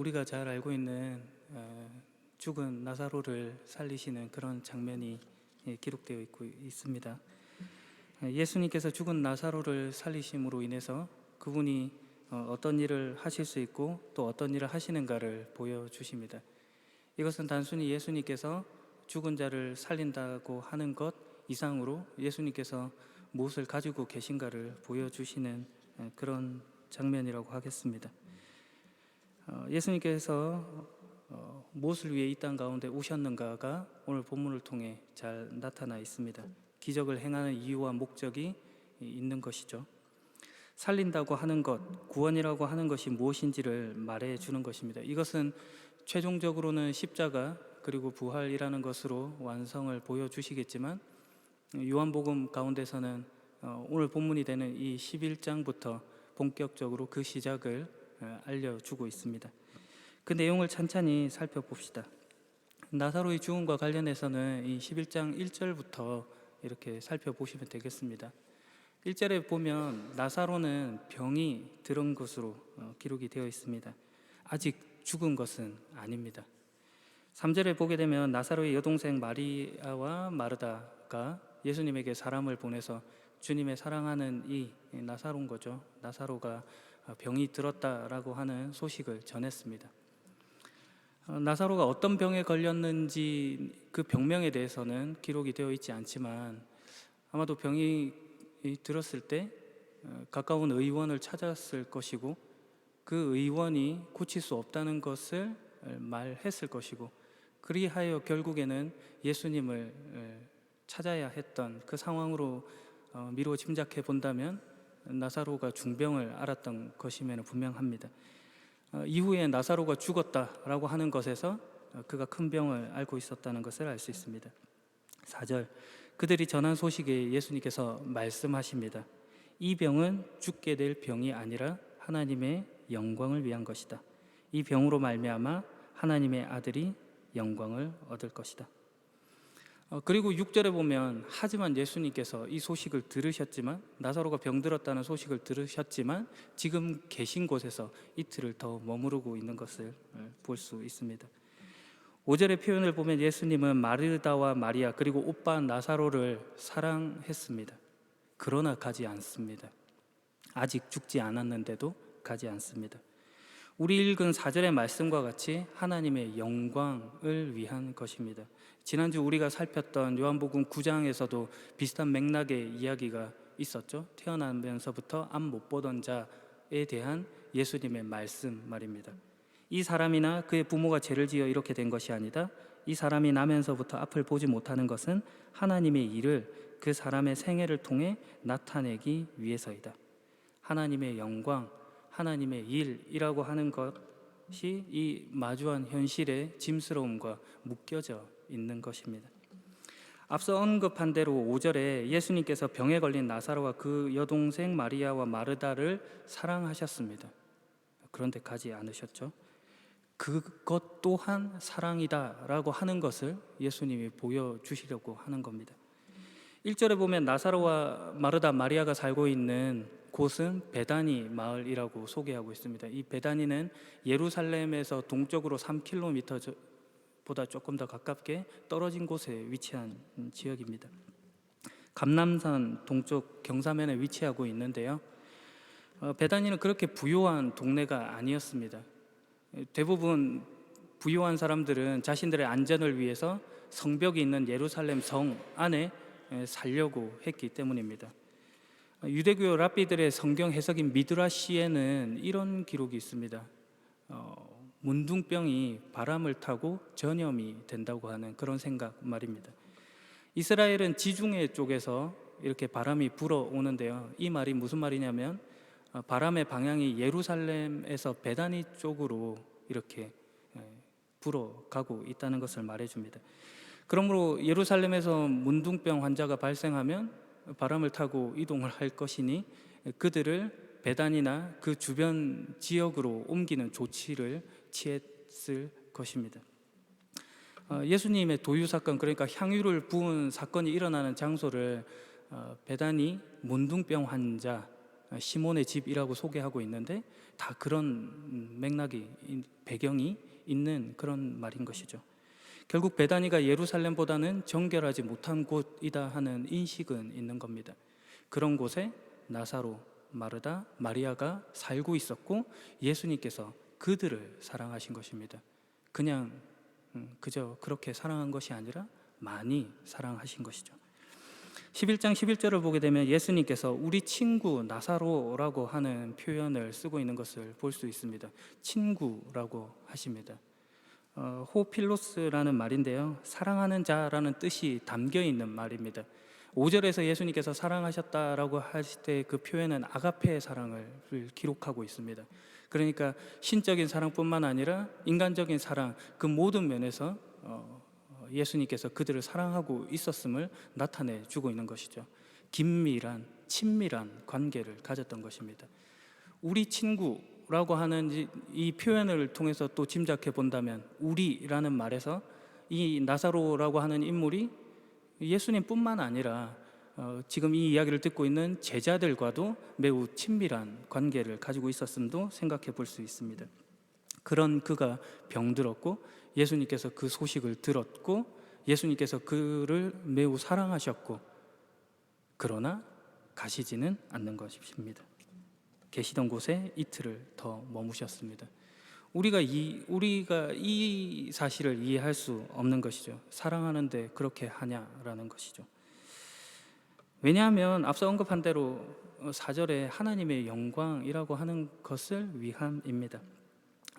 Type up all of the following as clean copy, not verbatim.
우리가 잘 알고 있는 죽은 나사로를 살리시는 그런 장면이 기록되어 있습니다. 예수님께서 죽은 나사로를 살리심으로 인해서 그분이 어떤 일을 하실 수 있고 또 어떤 일을 하시는가를 보여주십니다. 이것은 단순히 예수님께서 죽은 자를 살린다고 하는 것 이상으로 예수님께서 무엇을 가지고 계신가를 보여주시는 그런 장면이라고 하겠습니다. 예수님께서 무엇을 위해 이 땅 가운데 오셨는가가 오늘 본문을 통해 잘 나타나 있습니다. 기적을 행하는 이유와 목적이 있는 것이죠. 살린다고 하는 것, 구원이라고 하는 것이 무엇인지를 말해 주는 것입니다. 이것은 최종적으로는 십자가 그리고 부활이라는 것으로 완성을 보여주시겠지만 요한복음 가운데서는 오늘 본문이 되는 이 11장부터 본격적으로 그 시작을 알려주고 있습니다. 그 내용을 찬찬히 살펴봅시다. 나사로의 죽음과 관련해서는 이 11장 1절부터 이렇게 살펴보시면 되겠습니다. 1절에 보면 나사로는 병이 들은 것으로 기록이 되어 있습니다. 아직 죽은 것은 아닙니다. 3절에 보게 되면 나사로의 여동생 마리아와 마르다가 예수님에게 사람을 보내서 주님의 사랑하는 이 나사로인 거죠. 나사로가 병이 들었다라고 하는 소식을 전했습니다. 나사로가 어떤 병에 걸렸는지 그 병명에 대해서는 기록이 되어 있지 않지만 아마도 병이 들었을 때 가까운 의원을 찾았을 것이고 그 의원이 고칠 수 없다는 것을 말했을 것이고 그리하여 결국에는 예수님을 찾아야 했던 그 상황으로 미루어 짐작해 본다면 나사로가 중병을 앓았던 것이면 분명합니다. 이후에 나사로가 죽었다라고 하는 것에서 그가 큰 병을 앓고 있었다는 것을 알 수 있습니다. 4절, 그들이 전한 소식에 예수님께서 말씀하십니다. 이 병은 죽게 될 병이 아니라 하나님의 영광을 위한 것이다. 이 병으로 말미암아 하나님의 아들이 영광을 얻을 것이다. 그리고 6절에 보면 하지만 예수님께서 이 소식을 들으셨지만 나사로가 병들었다는 소식을 들으셨지만 지금 계신 곳에서 이틀을 더 머무르고 있는 것을 볼 수 있습니다. 5절의 표현을 보면 예수님은 마르다와 마리아 그리고 오빠 나사로를 사랑했습니다. 그러나 가지 않습니다. 아직 죽지 않았는데도 가지 않습니다. 우리 읽은 4절의 말씀과 같이 하나님의 영광을 위한 것입니다. 지난주 우리가 살폈던 요한복음 9장에서도 비슷한 맥락의 이야기가 있었죠. 태어나면서부터 앞 못 보던 자에 대한 예수님의 말씀 말입니다. 이 사람이나 그의 부모가 죄를 지어 이렇게 된 것이 아니다. 이 사람이 나면서부터 앞을 보지 못하는 것은 하나님의 일을 그 사람의 생애를 통해 나타내기 위해서이다. 하나님의 영광, 하나님의 일이라고 하는 것이 이 마주한 현실의 짐스러움과 묶여져 있는 것입니다. 앞서 언급한 대로 5절에 예수님께서 병에 걸린 나사로와 그 여동생 마리아와 마르다를 사랑하셨습니다. 그런데 가지 않으셨죠. 그것 또한 사랑이다라고 하는 것을 예수님이 보여주시려고 하는 겁니다. 1절에 보면 나사로와 마르다, 마리아가 살고 있는 곳은 베다니 마을이라고 소개하고 있습니다. 이 베다니는 예루살렘에서 동쪽으로 3km보다 조금 더 가깝게 떨어진 곳에 위치한 지역입니다. 감람산 동쪽 경사면에 위치하고 있는데요. 베다니는 그렇게 부유한 동네가 아니었습니다. 대부분 부유한 사람들은 자신들의 안전을 위해서 성벽이 있는 예루살렘 성 안에 살려고 했기 때문입니다. 유대교 랍비들의 성경 해석인 미드라시에는 이런 기록이 있습니다. 문둥병이 바람을 타고 전염이 된다고 하는 그런 생각 말입니다. 이스라엘은 지중해 쪽에서 이렇게 바람이 불어오는데요. 이 말이 무슨 말이냐면 바람의 방향이 예루살렘에서 베다니 쪽으로 이렇게 불어가고 있다는 것을 말해줍니다. 그러므로 예루살렘에서 문둥병 환자가 발생하면 바람을 타고 이동을 할 것이니 그들을 베단이나 그 주변 지역으로 옮기는 조치를 취했을 것입니다. 예수님의 도유 사건, 그러니까 향유를 부은 사건이 일어나는 장소를 베다니 문둥병 환자 시몬의 집이라고 소개하고 있는데 다 그런 맥락이 배경이 있는 그런 말인 것이죠. 결국 베다니가 예루살렘보다는 정결하지 못한 곳이다 하는 인식은 있는 겁니다. 그런 곳에 나사로, 마르다, 마리아가 살고 있었고 예수님께서 그들을 사랑하신 것입니다. 그냥 그저 그렇게 사랑한 것이 아니라 많이 사랑하신 것이죠. 11장 11절을 보게 되면 예수님께서 우리 친구 나사로라고 하는 표현을 쓰고 있는 것을 볼 수 있습니다. 친구라고 하십니다. 호필로스라는 말인데요, 사랑하는 자라는 뜻이 담겨 있는 말입니다. 5절에서 예수님께서 사랑하셨다라고 하실 때 그 표현은 아가페의 사랑을 기록하고 있습니다. 그러니까 신적인 사랑뿐만 아니라 인간적인 사랑, 그 모든 면에서 예수님께서 그들을 사랑하고 있었음을 나타내 주고 있는 것이죠. 긴밀한, 친밀한 관계를 가졌던 것입니다. 우리 친구라고 하는 이 표현을 통해서 또 짐작해 본다면, 우리라는 말에서 이 나사로라고 하는 인물이 예수님뿐만 아니라 지금 이 이야기를 듣고 있는 제자들과도 매우 친밀한 관계를 가지고 있었음도 생각해 볼 수 있습니다. 그런 그가 병들었고 예수님께서 그 소식을 들었고 예수님께서 그를 매우 사랑하셨고, 그러나 가시지는 않는 것입니다. 계시던 곳에 이틀을 더 머무셨습니다. 우리가 이 사실을 이해할 수 없는 것이죠. 사랑하는데 그렇게 하냐라는 것이죠. 왜냐하면 앞서 언급한 대로 4절에 하나님의 영광이라고 하는 것을 위함입니다.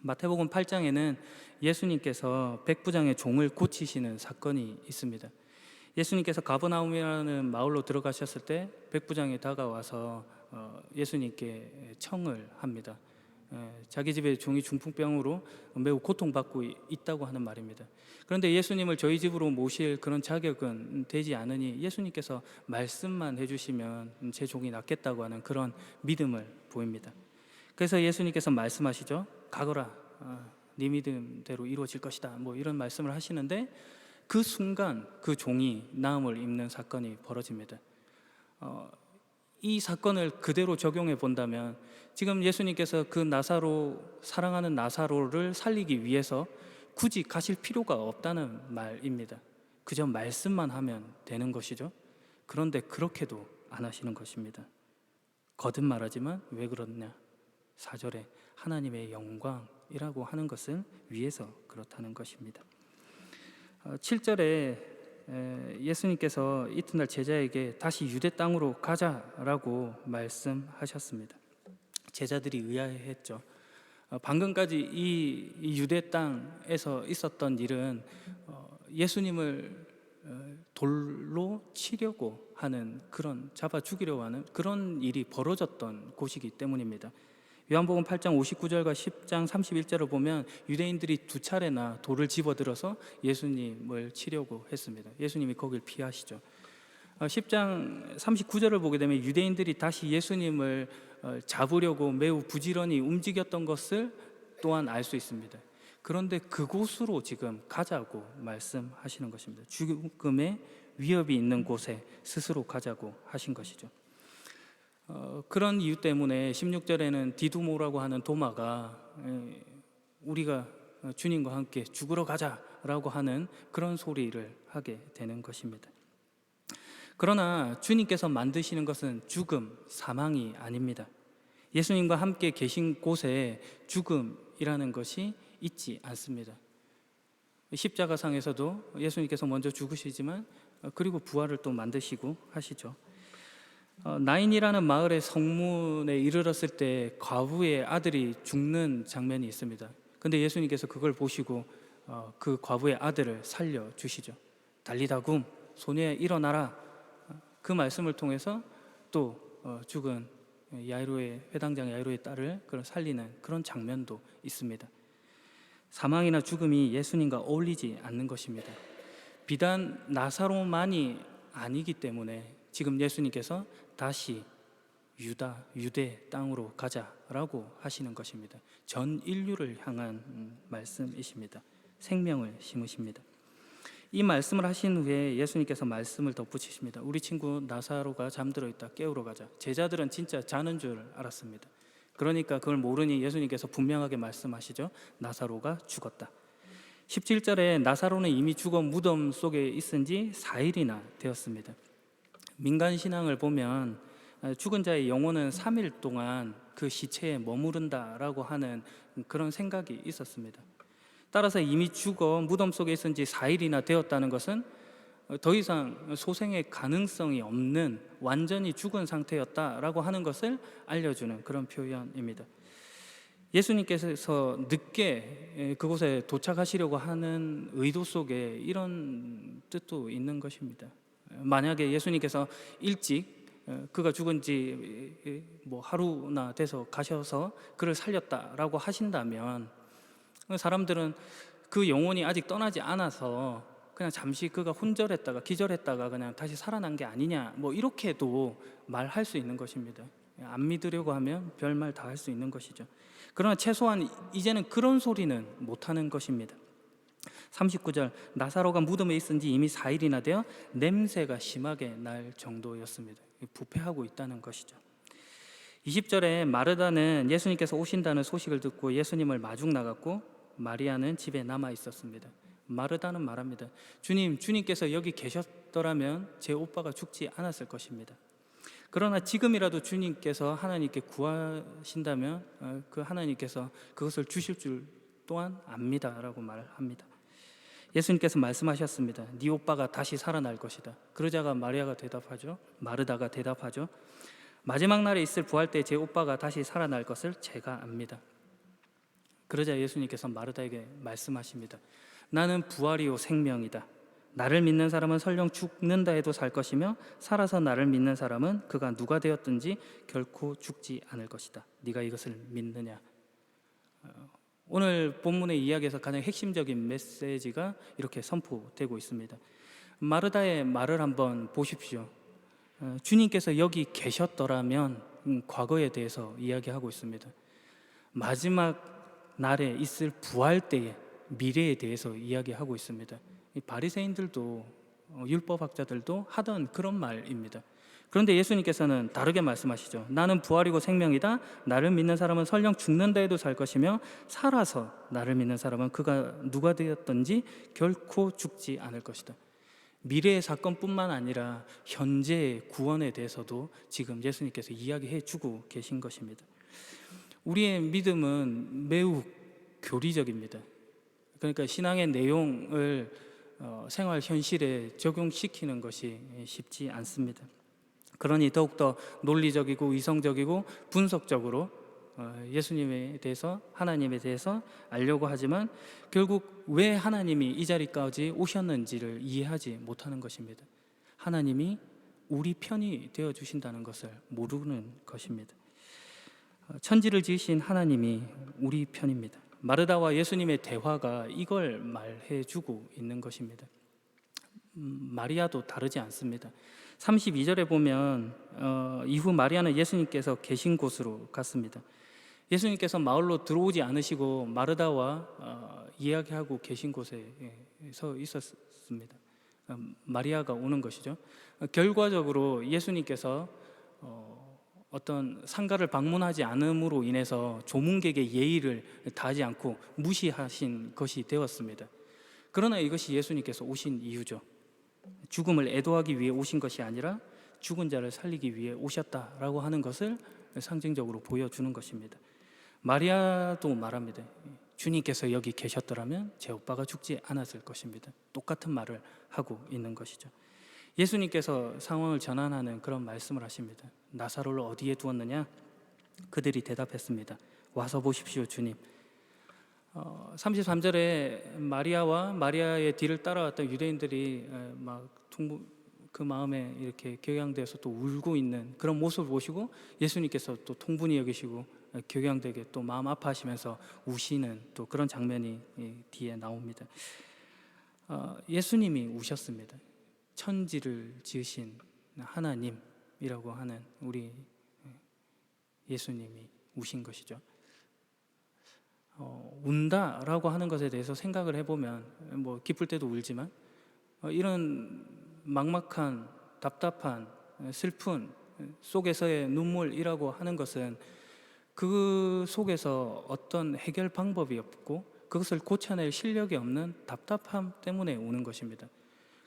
마태복음 8장에는 예수님께서 백부장의 종을 고치시는 사건이 있습니다. 예수님께서 가버나움이라는 마을로 들어가셨을 때 백부장이 다가와서 예수님께 청을 합니다. 자기 집의 종이 중풍병으로 매우 고통받고 있다고 하는 말입니다. 그런데 예수님을 저희 집으로 모실 그런 자격은 되지 않으니 예수님께서 말씀만 해주시면 제 종이 낫겠다고 하는 그런 믿음을 보입니다. 그래서 예수님께서 말씀하시죠. 가거라, 네 믿음대로 이루어질 것이다, 뭐 이런 말씀을 하시는데 그 순간 그 종이 나음을 입는 사건이 벌어집니다. 이 사건을 그대로 적용해 본다면 지금 예수님께서 그 나사로, 사랑하는 나사로를 살리기 위해서 굳이 가실 필요가 없다는 말입니다. 그저 말씀만 하면 되는 것이죠. 그런데 그렇게도 안 하시는 것입니다. 거듭 말하지만 왜 그렇냐? 4절에 하나님의 영광이라고 하는 것은 위에서 그렇다는 것입니다. 7절에 예수님께서 이튿날 제자에게 다시 유대 땅으로 가자라고 말씀하셨습니다. 제자들이 의아해했죠. 방금까지 이 유대 땅에서 있었던 일은 예수님을 돌로 치려고 하는, 그런 잡아 죽이려고 하는 그런 일이 벌어졌던 곳이기 때문입니다. 요한복음 8장 59절과 10장 31절을 보면 유대인들이 2차례나 돌을 집어들어서 예수님을 치려고 했습니다. 예수님이 거길 피하시죠. 10장 39절을 보게 되면 유대인들이 다시 예수님을 잡으려고 매우 부지런히 움직였던 것을 또한 알 수 있습니다. 그런데 그곳으로 지금 가자고 말씀하시는 것입니다. 죽음의 위협이 있는 곳에 스스로 가자고 하신 것이죠. 그런 이유 때문에 16절에는 디두모라고 하는 도마가 우리가 주님과 함께 죽으러 가자라고 하는 그런 소리를 하게 되는 것입니다. 그러나 주님께서 만드시는 것은 죽음, 사망이 아닙니다. 예수님과 함께 계신 곳에 죽음이라는 것이 있지 않습니다. 십자가상에서도 예수님께서 먼저 죽으시지만 그리고 부활을 또 만드시고 하시죠. 나인이라는 마을의 성문에 이르렀을 때 과부의 아들이 죽는 장면이 있습니다. 근데 예수님께서 그걸 보시고 그 과부의 아들을 살려주시죠. 달리다굼, 소녀야 일어나라. 그 말씀을 통해서 또 죽은 야이로의, 회당장 야이로의 딸을 살리는 그런 장면도 있습니다. 사망이나 죽음이 예수님과 어울리지 않는 것입니다. 비단 나사로만이 아니기 때문에 지금 예수님께서 다시 유대 땅으로 가자라고 하시는 것입니다. 전 인류를 향한 말씀이십니다. 생명을 심으십니다. 이 말씀을 하신 후에 예수님께서 말씀을 덧붙이십니다. 우리 친구 나사로가 잠들어 있다. 깨우러 가자. 제자들은 진짜 자는 줄 알았습니다. 그러니까 그걸 모르니 예수님께서 분명하게 말씀하시죠. 나사로가 죽었다. 17절에 나사로는 이미 죽어 무덤 속에 있은 지 4일이나 되었습니다. 민간 신앙을 보면 죽은 자의 영혼은 3일 동안 그 시체에 머무른다라고 하는 그런 생각이 있었습니다. 따라서 이미 죽어 무덤 속에 있은 지 4일이나 되었다는 것은 더 이상 소생의 가능성이 없는 완전히 죽은 상태였다라고 하는 것을 알려주는 그런 표현입니다. 예수님께서 늦게 그곳에 도착하시려고 하는 의도 속에 이런 뜻도 있는 것입니다. 만약에 예수님께서 일찍 그가 죽은 지 하루나 돼서 가셔서 그를 살렸다라고 하신다면 사람들은 그 영혼이 아직 떠나지 않아서 그냥 잠시 그가 혼절했다가 기절했다가 그냥 다시 살아난 게 아니냐 이렇게도 말할 수 있는 것입니다. 안 믿으려고 하면 별말 다 할 수 있는 것이죠. 그러나 최소한 이제는 그런 소리는 못하는 것입니다. 39절, 나사로가 무덤에 있은 지 이미 4일이나 되어 냄새가 심하게 날 정도였습니다. 부패하고 있다는 것이죠. 20절에 마르다는 예수님께서 오신다는 소식을 듣고 예수님을 마중 나갔고 마리아는 집에 남아 있었습니다. 마르다는 말합니다. 주님께서 여기 계셨더라면 제 오빠가 죽지 않았을 것입니다. 그러나 지금이라도 주님께서 하나님께 구하신다면 그 하나님께서 그것을 주실 줄 또한 압니다라고 말합니다. 예수님께서 말씀하셨습니다. 네 오빠가 다시 살아날 것이다. 그러자가 마르다가 대답하죠. 마지막 날에 있을 부활 때 제 오빠가 다시 살아날 것을 제가 압니다. 그러자 예수님께서 마르다에게 말씀하십니다. 나는 부활이요 생명이다. 나를 믿는 사람은 설령 죽는다 해도 살 것이며 살아서 나를 믿는 사람은 그가 누가 되었든지 결코 죽지 않을 것이다. 네가 이것을 믿느냐? 오늘 본문의 이야기에서 가장 핵심적인 메시지가 이렇게 선포되고 있습니다. 마르다의 말을 한번 보십시오. 주님께서 여기 계셨더라면 과거에 대해서 이야기하고 있습니다. 마지막 날에 있을 부활 때의 미래에 대해서 이야기하고 있습니다. 바리새인들도 율법학자들도 하던 그런 말입니다. 그런데 예수님께서는 다르게 말씀하시죠. 나는 부활이고 생명이다. 나를 믿는 사람은 설령 죽는다 해도 살 것이며 살아서 나를 믿는 사람은 그가 누가 되었든지 결코 죽지 않을 것이다. 미래의 사건뿐만 아니라 현재의 구원에 대해서도 지금 예수님께서 이야기해 주고 계신 것입니다. 우리의 믿음은 매우 교리적입니다. 그러니까 신앙의 내용을 생활 현실에 적용시키는 것이 쉽지 않습니다. 그러니 더욱더 논리적이고 이성적이고 분석적으로 예수님에 대해서 하나님에 대해서 알려고 하지만 결국 왜 하나님이 이 자리까지 오셨는지를 이해하지 못하는 것입니다. 하나님이 우리 편이 되어 주신다는 것을 모르는 것입니다. 천지를 지으신 하나님이 우리 편입니다. 마르다와 예수님의 대화가 이걸 말해주고 있는 것입니다. 마리아도 다르지 않습니다. 32절에 보면 이후 마리아는 예수님께서 계신 곳으로 갔습니다. 예수님께서 마을로 들어오지 않으시고 마르다와 이야기하고 계신 곳에 서 있었습니다. 마리아가 오는 것이죠. 결과적으로 예수님께서 어떤 상가를 방문하지 않음으로 인해서 조문객의 예의를 다하지 않고 무시하신 것이 되었습니다. 그러나 이것이 예수님께서 오신 이유죠. 죽음을 애도하기 위해 오신 것이 아니라 죽은 자를 살리기 위해 오셨다라고 하는 것을 상징적으로 보여주는 것입니다. 마리아도 말합니다. 주님께서 여기 계셨더라면 제 오빠가 죽지 않았을 것입니다. 똑같은 말을 하고 있는 것이죠. 예수님께서 상황을 전환하는 그런 말씀을 하십니다. 나사로를 어디에 두었느냐? 그들이 대답했습니다. 와서 보십시오, 주님. 33절에 마리아와 마리아의 뒤를 따라왔던 유대인들이 그 마음에 이렇게 격양되어서 또 울고 있는 그런 모습을 보시고 예수님께서 또 통분히 여기시고 격양되게 또 마음 아파하시면서 우시는 또 그런 장면이 뒤에 나옵니다. 예수님이 우셨습니다. 천지를 지으신 하나님이라고 하는 우리 예수님이 우신 것이죠. 운다라고 하는 것에 대해서 생각을 해보면 기쁠 때도 울지만 이런 막막한, 답답한, 슬픈 속에서의 눈물이라고 하는 것은 그 속에서 어떤 해결 방법이 없고 그것을 고쳐낼 실력이 없는 답답함 때문에 오는 것입니다.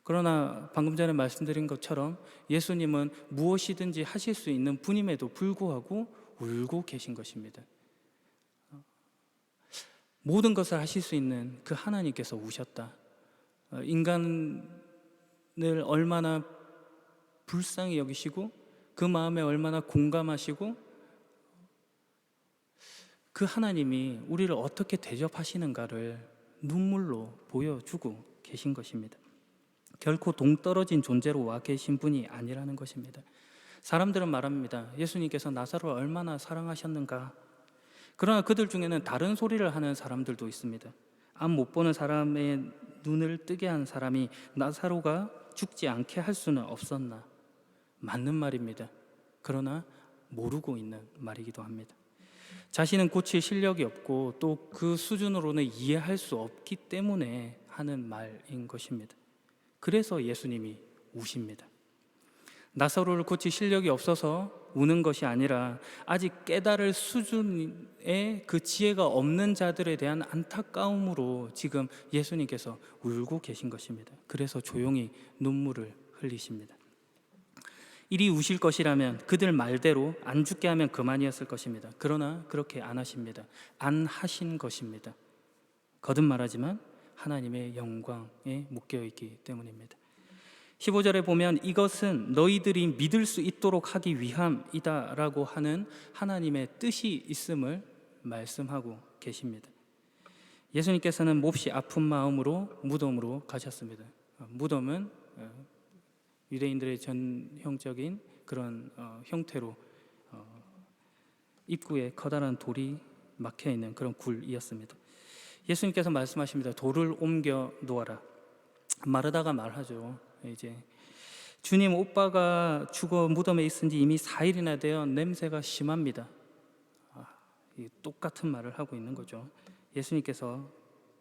그러나 방금 전에 말씀드린 것처럼 예수님은 무엇이든지 하실 수 있는 분임에도 불구하고 울고 계신 것입니다. 모든 것을 하실 수 있는 그 하나님께서 우셨다. 인간을 얼마나 불쌍히 여기시고 그 마음에 얼마나 공감하시고 그 하나님이 우리를 어떻게 대접하시는가를 눈물로 보여주고 계신 것입니다. 결코 동떨어진 존재로 와 계신 분이 아니라는 것입니다. 사람들은 말합니다. 예수님께서 나사로를 얼마나 사랑하셨는가. 그러나 그들 중에는 다른 소리를 하는 사람들도 있습니다. 앞 못 보는 사람의 눈을 뜨게 한 사람이 나사로가 죽지 않게 할 수는 없었나. 맞는 말입니다. 그러나 모르고 있는 말이기도 합니다. 자신은 고칠 실력이 없고 또 그 수준으로는 이해할 수 없기 때문에 하는 말인 것입니다. 그래서 예수님이 우십니다. 나사로를 고칠 실력이 없어서 우는 것이 아니라 아직 깨달을 수준의 그 지혜가 없는 자들에 대한 안타까움으로 지금 예수님께서 울고 계신 것입니다. 그래서 조용히 눈물을 흘리십니다. 이리 우실 것이라면 그들 말대로 안 죽게 하면 그만이었을 것입니다. 그러나 그렇게 안 하십니다. 안 하신 것입니다. 거듭 말하지만 하나님의 영광에 묶여있기 때문입니다. 15절에 보면 이것은 너희들이 믿을 수 있도록 하기 위함이다 라고 하는 하나님의 뜻이 있음을 말씀하고 계십니다. 예수님께서는 몹시 아픈 마음으로 무덤으로 가셨습니다. 무덤은 유대인들의 전형적인 그런 형태로 입구에 커다란 돌이 막혀있는 그런 굴이었습니다. 예수님께서 말씀하십니다. 돌을 옮겨 놓아라. 마르다가 말하죠. 이제 주님, 오빠가 죽어 무덤에 있은 지 이미 4일이나 되어 냄새가 심합니다. 똑같은 말을 하고 있는 거죠. 예수님께서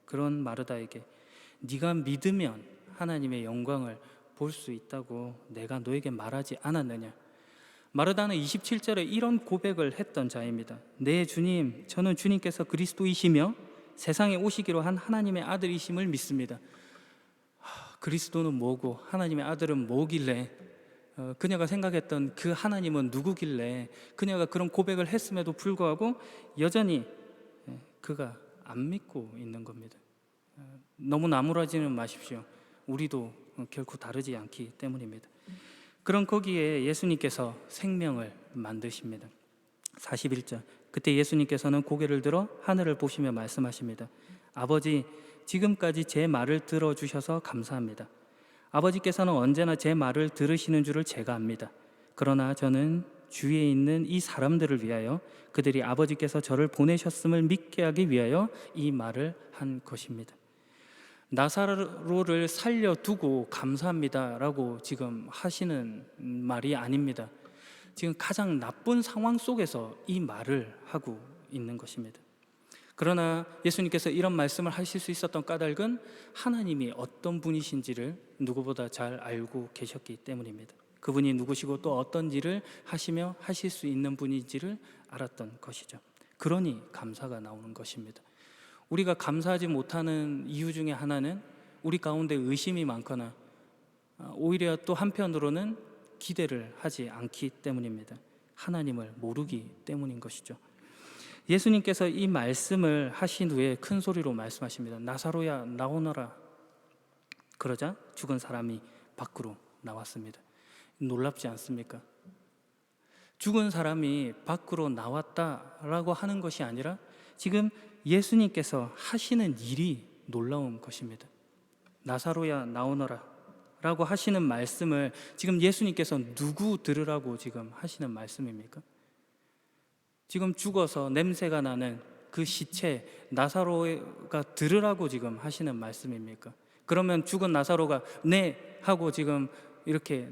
그런 마르다에게 네가 믿으면 하나님의 영광을 볼 수 있다고 내가 너에게 말하지 않았느냐. 마르다는 27절에 이런 고백을 했던 자입니다. 네 주님, 저는 주님께서 그리스도이시며 세상에 오시기로 한 하나님의 아들이심을 믿습니다. 그리스도는 뭐고 하나님의 아들은 뭐길래, 그녀가 생각했던 그 하나님은 누구길래 그녀가 그런 고백을 했음에도 불구하고 여전히 그가 안 믿고 있는 겁니다. 너무 나무라지는 마십시오. 우리도 결코 다르지 않기 때문입니다. 그런 거기에 예수님께서 생명을 만드십니다. 41절, 그때 예수님께서는 고개를 들어 하늘을 보시며 말씀하십니다. 아버지, 지금까지 제 말을 들어주셔서 감사합니다. 아버지께서는 언제나 제 말을 들으시는 줄을 제가 압니다. 그러나 저는 주위에 있는 이 사람들을 위하여 그들이 아버지께서 저를 보내셨음을 믿게 하기 위하여 이 말을 한 것입니다. 나사로를 살려두고 감사합니다라고 지금 하시는 말이 아닙니다. 지금 가장 나쁜 상황 속에서 이 말을 하고 있는 것입니다. 그러나 예수님께서 이런 말씀을 하실 수 있었던 까닭은 하나님이 어떤 분이신지를 누구보다 잘 알고 계셨기 때문입니다. 그분이 누구시고 또 어떤 일을 하시며 하실 수 있는 분인지를 알았던 것이죠. 그러니 감사가 나오는 것입니다. 우리가 감사하지 못하는 이유 중에 하나는 우리 가운데 의심이 많거나 오히려 또 한편으로는 기대를 하지 않기 때문입니다. 하나님을 모르기 때문인 것이죠. 예수님께서 이 말씀을 하신 후에 큰 소리로 말씀하십니다. 나사로야, 나오너라. 그러자 죽은 사람이 밖으로 나왔습니다. 놀랍지 않습니까? 죽은 사람이 밖으로 나왔다라고 하는 것이 아니라 지금 예수님께서 하시는 일이 놀라운 것입니다. 나사로야, 나오너라 라고 하시는 말씀을 지금 예수님께서 누구 들으라고 지금 하시는 말씀입니까? 지금 죽어서 냄새가 나는 그 시체 나사로가 들으라고 지금 하시는 말씀입니까? 그러면 죽은 나사로가 네 하고 지금 이렇게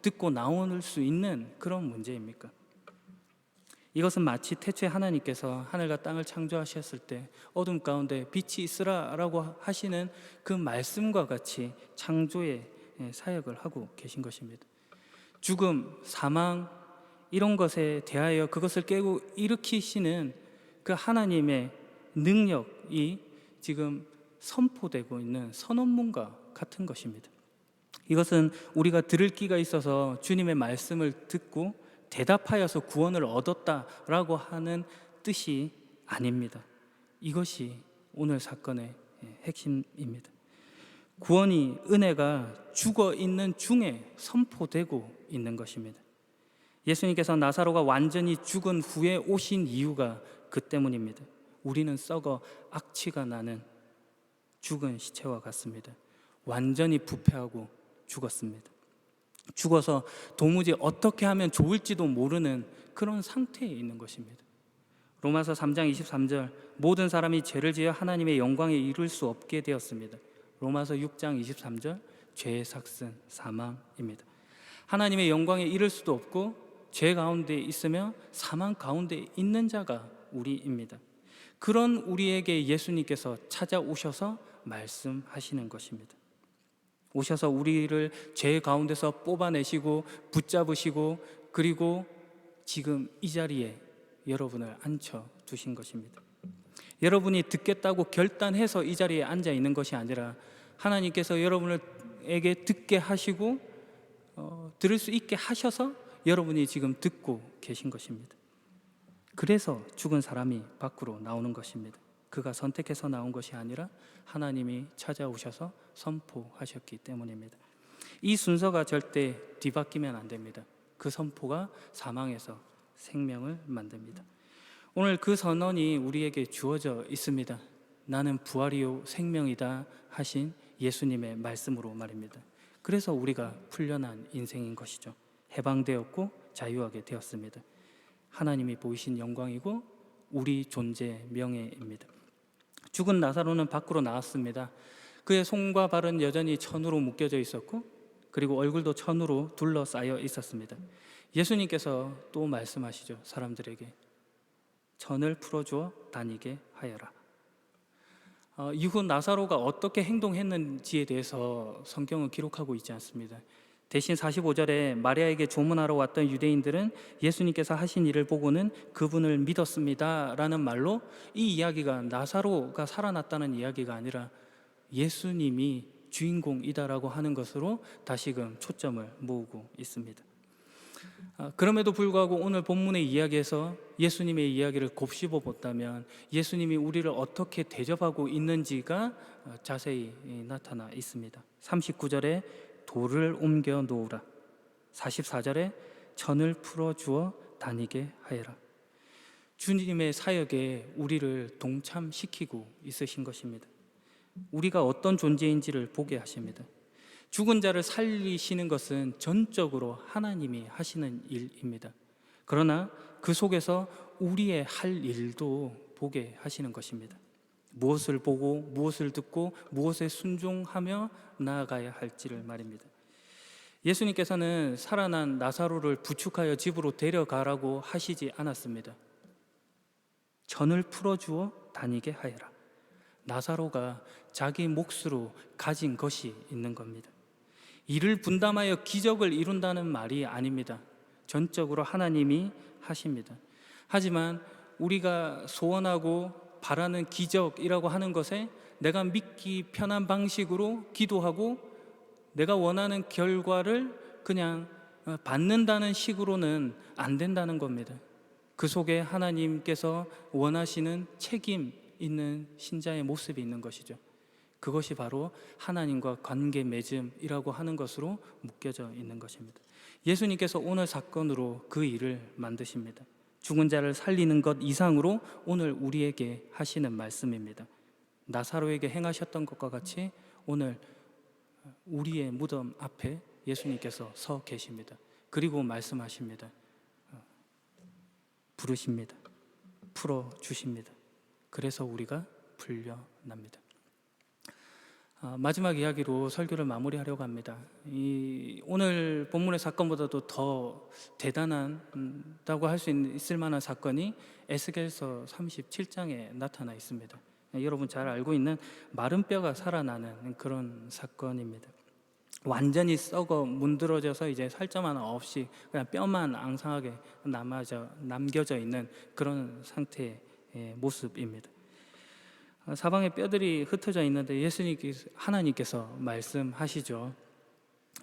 듣고 나올 수 있는 그런 문제입니까? 이것은 마치 태초에 하나님께서 하늘과 땅을 창조하셨을 때 어둠 가운데 빛이 있으라라고 하시는 그 말씀과 같이 창조의 사역을 하고 계신 것입니다. 죽음, 사망 이런 것에 대하여 그것을 깨고 일으키시는 그 하나님의 능력이 지금 선포되고 있는 선언문과 같은 것입니다. 이것은 우리가 들을 귀가 있어서 주님의 말씀을 듣고 대답하여서 구원을 얻었다라고 하는 뜻이 아닙니다. 이것이 오늘 사건의 핵심입니다. 구원이, 은혜가 죽어 있는 중에 선포되고 있는 것입니다. 예수님께서 나사로가 완전히 죽은 후에 오신 이유가 그 때문입니다. 우리는 썩어 악취가 나는 죽은 시체와 같습니다. 완전히 부패하고 죽었습니다. 죽어서 도무지 어떻게 하면 좋을지도 모르는 그런 상태에 있는 것입니다. 로마서 3장 23절, 모든 사람이 죄를 지어 하나님의 영광에 이를 수 없게 되었습니다. 로마서 6장 23절, 죄의 삭슨 사망입니다. 하나님의 영광에 이를 수도 없고 죄 가운데 있으며 사망 가운데 있는 자가 우리입니다. 그런 우리에게 예수님께서 찾아오셔서 말씀하시는 것입니다. 오셔서 우리를 죄 가운데서 뽑아내시고 붙잡으시고 그리고 지금 이 자리에 여러분을 앉혀두신 것입니다. 여러분이 듣겠다고 결단해서 이 자리에 앉아 있는 것이 아니라 하나님께서 여러분에게 듣게 하시고 들을 수 있게 하셔서 여러분이 지금 듣고 계신 것입니다. 그래서 죽은 사람이 밖으로 나오는 것입니다. 그가 선택해서 나온 것이 아니라 하나님이 찾아오셔서 선포하셨기 때문입니다. 이 순서가 절대 뒤바뀌면 안 됩니다. 그 선포가 사망에서 생명을 만듭니다. 오늘 그 선언이 우리에게 주어져 있습니다. 나는 부활이요 생명이다 하신 예수님의 말씀으로 말입니다. 그래서 우리가 풀려난 인생인 것이죠. 해방되었고 자유하게 되었습니다. 하나님이 보이신 영광이고 우리 존재의 명예입니다. 죽은 나사로는 밖으로 나왔습니다. 그의 손과 발은 여전히 천으로 묶여져 있었고 그리고 얼굴도 천으로 둘러싸여 있었습니다. 예수님께서 또 말씀하시죠. 사람들에게 천을 풀어주어 다니게 하여라. 이후 나사로가 어떻게 행동했는지에 대해서 성경은 기록하고 있지 않습니다. 대신 45절에 마리아에게 조문하러 왔던 유대인들은 예수님께서 하신 일을 보고는 그분을 믿었습니다 라는 말로 이 이야기가 나사로가 살아났다는 이야기가 아니라 예수님이 주인공이다라고 하는 것으로 다시금 초점을 모으고 있습니다. 그럼에도 불구하고 오늘 본문의 이야기에서 예수님의 이야기를 곱씹어 본다면 예수님이 우리를 어떻게 대접하고 있는지가 자세히 나타나 있습니다. 39절에 돌을 옮겨 놓으라. 44절에 천을 풀어주어 다니게 하여라. 주님의 사역에 우리를 동참시키고 있으신 것입니다. 우리가 어떤 존재인지를 보게 하십니다. 죽은 자를 살리시는 것은 전적으로 하나님이 하시는 일입니다. 그러나 그 속에서 우리의 할 일도 보게 하시는 것입니다. 무엇을 보고 무엇을 듣고 무엇에 순종하며 나아가야 할지를 말입니다. 예수님께서는 살아난 나사로를 부축하여 집으로 데려가라고 하시지 않았습니다. 천을 풀어주어 다니게 하여라. 나사로가 자기 몫으로 가진 것이 있는 겁니다. 이를 분담하여 기적을 이룬다는 말이 아닙니다. 전적으로 하나님이 하십니다. 하지만 우리가 소원하고 바라는 기적이라고 하는 것에 내가 믿기 편한 방식으로 기도하고 내가 원하는 결과를 그냥 받는다는 식으로는 안 된다는 겁니다. 그 속에 하나님께서 원하시는 책임 있는 신자의 모습이 있는 것이죠. 그것이 바로 하나님과 관계 맺음이라고 하는 것으로 묶여져 있는 것입니다. 예수님께서 오늘 사건으로 그 일을 만드십니다. 죽은 자를 살리는 것 이상으로 오늘 우리에게 하시는 말씀입니다. 나사로에게 행하셨던 것과 같이 오늘 우리의 무덤 앞에 예수님께서 서 계십니다. 그리고 말씀하십니다. 부르십니다. 풀어주십니다. 그래서 우리가 풀려납니다. 마지막 이야기로 설교를 마무리하려고 합니다. 오늘 본문의 사건보다도 더 대단하다고 할 수 있을 만한 사건이 에스겔서 37장에 나타나 있습니다. 여러분 잘 알고 있는 마른 뼈가 살아나는 그런 사건입니다. 완전히 썩어 문드러져서 이제 살점 하나 없이 그냥 뼈만 앙상하게 남겨져 있는 그런 상태의 모습입니다. 사방에 뼈들이 흩어져 있는데 하나님께서 말씀하시죠.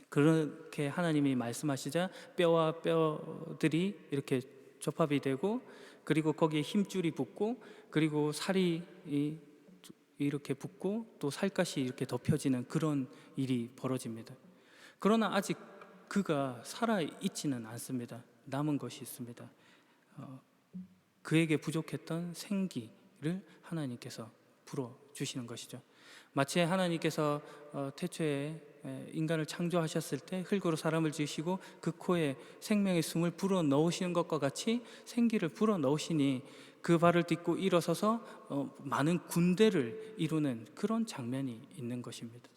그렇게 하나님이 말씀하시자 뼈와 뼈들이 이렇게 접합이 되고, 그리고 거기에 힘줄이 붙고, 그리고 살이 이렇게 붙고, 또 살갗이 이렇게 덮여지는 그런 일이 벌어집니다. 그러나 아직 그가 살아있지는 않습니다. 남은 것이 있습니다. 그에게 부족했던 생기를 하나님께서 불어주시는 것이죠. 마치 하나님께서 태초에 인간을 창조하셨을 때 흙으로 사람을 지으시고 그 코에 생명의 숨을 불어 넣으시는 것과 같이 생기를 불어 넣으시니 그 발을 딛고 일어서서 많은 군대를 이루는 그런 장면이 있는 것입니다.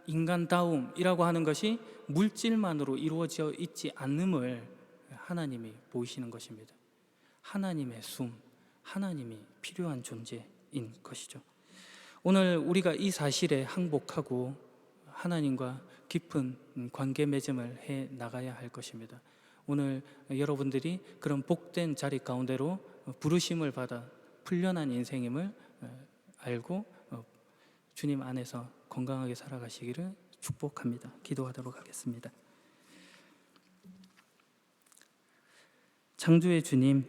인간다움이라고 하는 것이 물질만으로 이루어져 있지 않음을 하나님이 보이시는 것입니다. 하나님의 숨, 하나님이 필요한 존재인 것이죠. 오늘 우리가 이 사실에 항복하고 하나님과 깊은 관계 맺음을 해 나가야 할 것입니다. 오늘 여러분들이 그런 복된 자리 가운데로 부르심을 받아 풀려난 인생임을 알고 주님 안에서 건강하게 살아가시기를 축복합니다. 기도하도록 하겠습니다. 창조의 주님,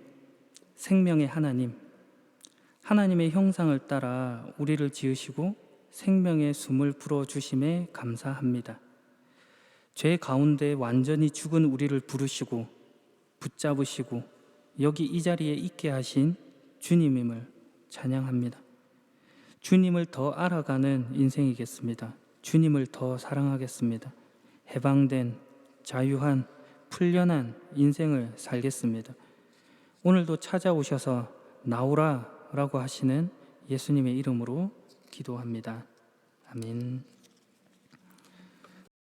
생명의 하나님, 하나님의 형상을 따라 우리를 지으시고 생명의 숨을 불어주심에 감사합니다. 죄 가운데 완전히 죽은 우리를 부르시고 붙잡으시고 여기 이 자리에 있게 하신 주님임을 찬양합니다. 주님을 더 알아가는 인생이겠습니다. 주님을 더 사랑하겠습니다. 해방된, 자유한, 풀려난 인생을 살겠습니다. 오늘도 찾아오셔서 나오라 라고 하시는 예수님의 이름으로 기도합니다. 아멘.